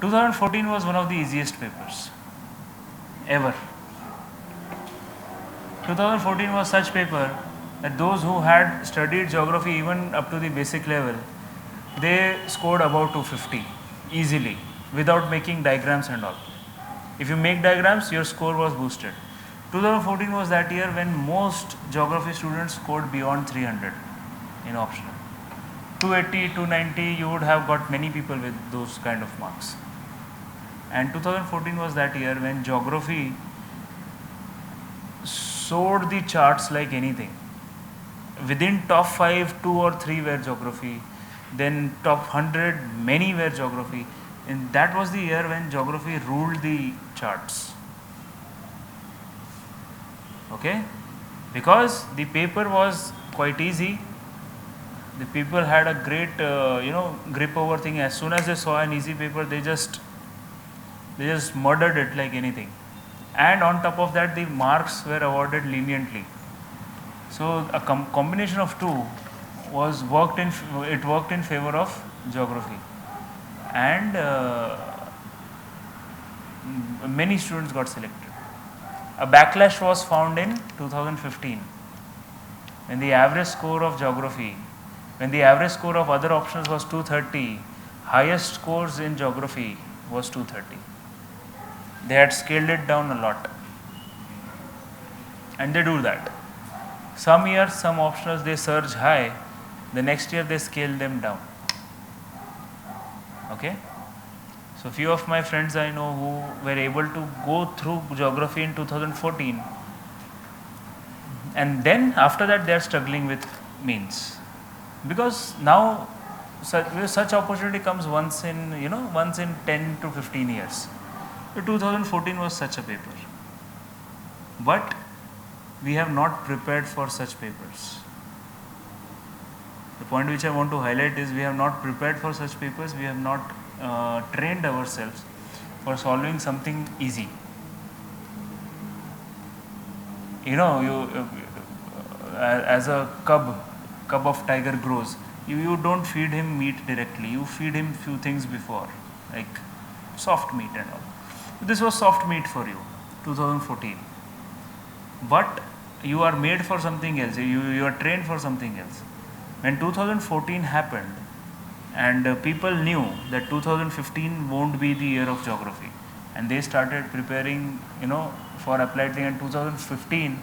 2014 was one of the easiest papers ever. 2014 was such paper that those who had studied geography even up to the basic level, they scored about 250 easily without making diagrams and all. If you make diagrams, your score was boosted. 2014 was that year when most geography students scored beyond 300 in optional. 280, 290, you would have got many people with those kind of marks. And 2014 was that year when geography soared the charts like anything. Within top 5, 2 or 3 were geography, then top 100, many were geography. And that was the year when geography ruled the charts. Okay? Because the paper was quite easy. The people had a great, grip over thing. As soon as they saw an easy paper, they just murdered it like anything. And on top of that, the marks were awarded leniently. So a combination of two worked in favor of geography, and many students got selected. A backlash was found in 2015 when the average score of geography, when the average score of other options was 230, highest scores in geography was 230. They had scaled it down a lot, and they do that. Some years, some optionals, they surge high, the next year they scale them down. Okay? So few of my friends I know who were able to go through geography in 2014, and then after that they are struggling with means, because now such opportunity comes once in 10 to 15 years. So 2014 was such a paper, but we have not prepared for such papers. The point which I want to highlight is we have not prepared for such papers. We have not trained ourselves for solving something easy. As a cub of tiger grows, you don't feed him meat directly. You feed him few things before, like soft meat and all. This was soft meat for you, 2014. But you are made for something else. You are trained for something else. When 2014 happened, and people knew that 2015 won't be the year of geography, and they started preparing, for applied thing. In 2015,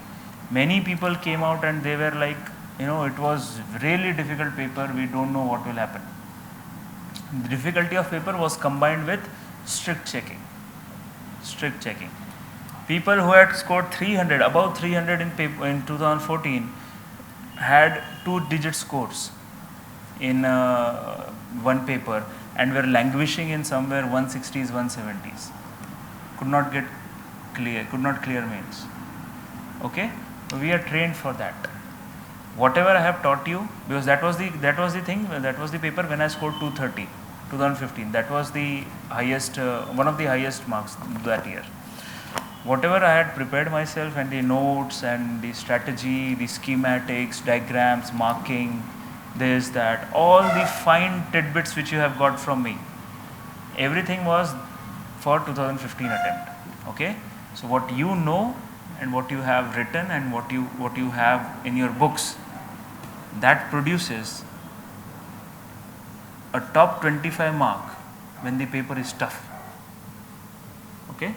many people came out and they were like, it was really difficult paper. We don't know what will happen. The difficulty of paper was combined with strict checking. People who had scored 300, above 300 in 2014, had 2-digit scores in one paper and were languishing in somewhere 160s, 170s. Could not clear mains. Okay, we are trained for that. Whatever I have taught you, because that was the paper when I scored 230, 2015. That was the highest, one of the highest marks that year. Whatever I had prepared myself, and the notes and the strategy, the schematics, diagrams, marking, this, that, all the fine tidbits which you have got from me, everything was for 2015 attempt. Okay, so what you know and what you have written and what you have in your books, that produces a top 25 mark when the paper is tough. Okay,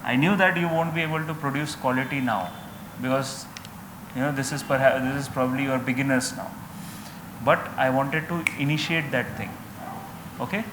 I knew that you won't be able to produce quality now, because this is probably your beginners now, but I wanted to initiate that thing. Okay.